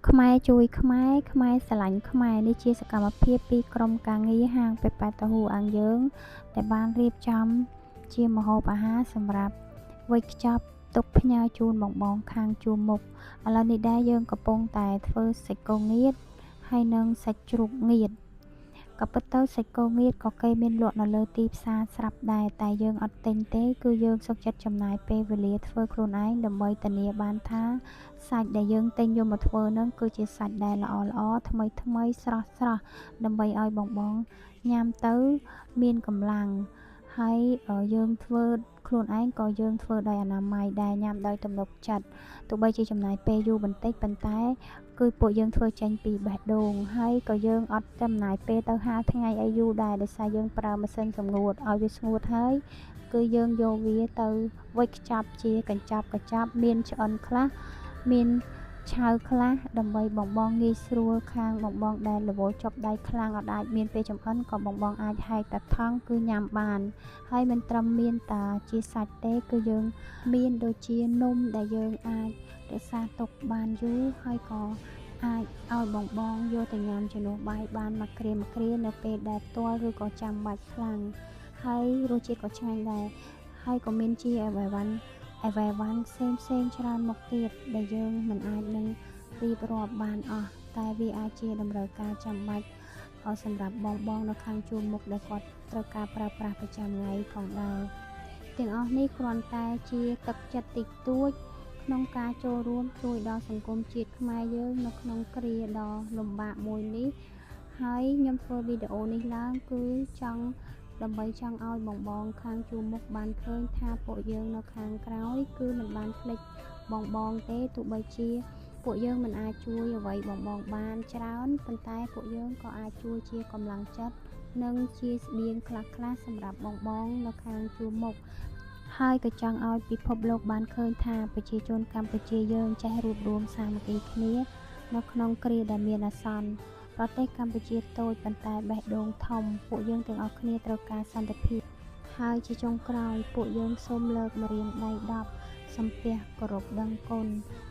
ខ្មែរជួយខ្មែរខ្មែរស្រឡាញ់ខ្មែរនេះជាសកម្មភាពពីក្រុមការងារហាងពេប៉ែតាហ៊ូអាំងយើងដែលបានរៀបចំជាម្ហូបអាហារសម្រាប់វេចខ្ចប់ទុកផ្ញើជូនបងខាងជួរមុខឥឡូវនេះដែរយើងកំពុងតែធ្វើសាច់គោងៀតហើយនិងសាច់ជ្រូកងៀតក៏ពិតទៅសាច់គោងៀតក៏គេមានលក់នៅលើទីផ្សារស្រាប់ដែរតែយើងអត់ទិញទេគឺយើងសុខចិត្តចំណាយពេលវេលាធ្វើខ្លួនឯងដើម្បីធានាបានថាសាច់ដែលយើងទិញយកមកធ្វើនឹងគឺជាសាច់ដែលល្អថ្មីស្រស់ដើម្បីឲ្យបងញ៉ាំទៅមានកម្លាំងហើយយើងធ្វើខ្លួនឯងក៏យើងធ្វើដោយអនាម័យដែរញ៉ាំដោយទំនុកចិត្តទោះបីជាចំណាយពេលយូរបន្តិចប៉ុន្តែគឺពួកយើងធ្វើចេញពីបេះដូងហើយក៏យើងអត់ចំណាយពេលទៅហាលថ្ងៃឲ្យយូរដែរដោយសារយើងប្រើម៉ាស៊ីនសម្ងួតឲ្យវាស្ងួតហើយគឺយើងយកវាទៅវេចខ្ចប់ជាកញ្ចប់មានឆ្អិនខ្លះមានឆៅខ្លះដើម្បីបងងាយស្រួលខាងបងដែលរវល់ជាប់ដៃខ្លាំងអត់អាចមានពេលចម្អិនក៏បងអាចហែកតែថង់គឺញ៉ាំបានហើយមិនត្រឹមមានតែជាសាច់ទេគឺយើងមានដូចជានំដែលយើងអាចរក្សាទុកបានយូរហើយក៏អាចឲ្យបងយកទៅញ៉ាំជំនួសបាយបានមួយគ្រានៅពេលដែលផ្ទាល់ឬក៏ចាំបាច់ខ្លាំងហើយរសជាតិក៏ឆ្ងាញ់ដែរហើយក៏មានជាអីវ៉ាន់ផ្សេងច្រើនមុខទៀតដែលយើងមិនអាចនឹងរៀបរាប់បានអស់តែវាអាចជាតម្រូវការចាំបាច់សម្រាប់បងនៅខាងជួរមុខដែលគាត់ត្រូវការប្រើប្រាស់ប្រចាំថ្ងៃផងដែរទាំងអស់នេះគ្រាន់តែជាទឹកចិត្តតិចតួចក្នុងការចូលរួមជួយដល់សង្គមជាតិខ្មែរយើងនៅក្នុងគ្រាដ៏លំបាកមួយនេះហើយខ្ញុំធ្វើវីដេអូនេះឡើងគឺដើម្បីចង់ឲ្យបងខាងជួរមុខបានឃើញថាពួកយើងនៅខាងក្រោយគឺមិនបានភ្លេចបងទេទោះបីជាពួកយើងមិនអាចជួយអ្វីបងបានច្រើនប៉ុន្តែពួកយើងក៏អាចជួយជាកម្លាំងចិត្តនិងជាស្បៀងខ្លះសម្រាប់បងនៅខាងជួរមុខហើយក៏ចង់ឲ្យពិភពលោកបានឃើញថាប្រជាជនកម្ពុជាយើងចេះរួបរวมសាមគ្គីគ្នានៅក្នុងគ្រាដែលមានអាសន្នប្រទេសកម្ពុជាតូចប៉ុន្តែបេះដូងធំពួកយើងទាំងអស់គ្នាត្រូវការសន្តិភាពហើយជាចុងក្រោយពួកយើងសូមលើកម្រាមដៃ10សំពះគោរពដឹងគុណ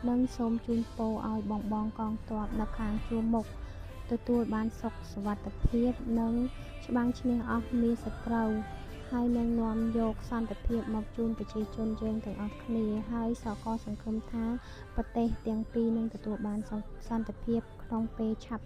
និងសូមជូនពរឲ្យបងកងទ័ពនៅខាងជួរមុខទទួលបានសុខសុវត្ថិភាពនិងច្បាំងឈ្នះអស់មានសត្រូវហើយនឹងនាំយកសន្តិភាពមកជូនប្រជាជនយើងទាំងអស់គ្នាហើយសកលសង្ឃឹមថាប្រទេសទាំងពីរនឹងទទួលបានសន្តិភាពក្នុងពេលឆាប់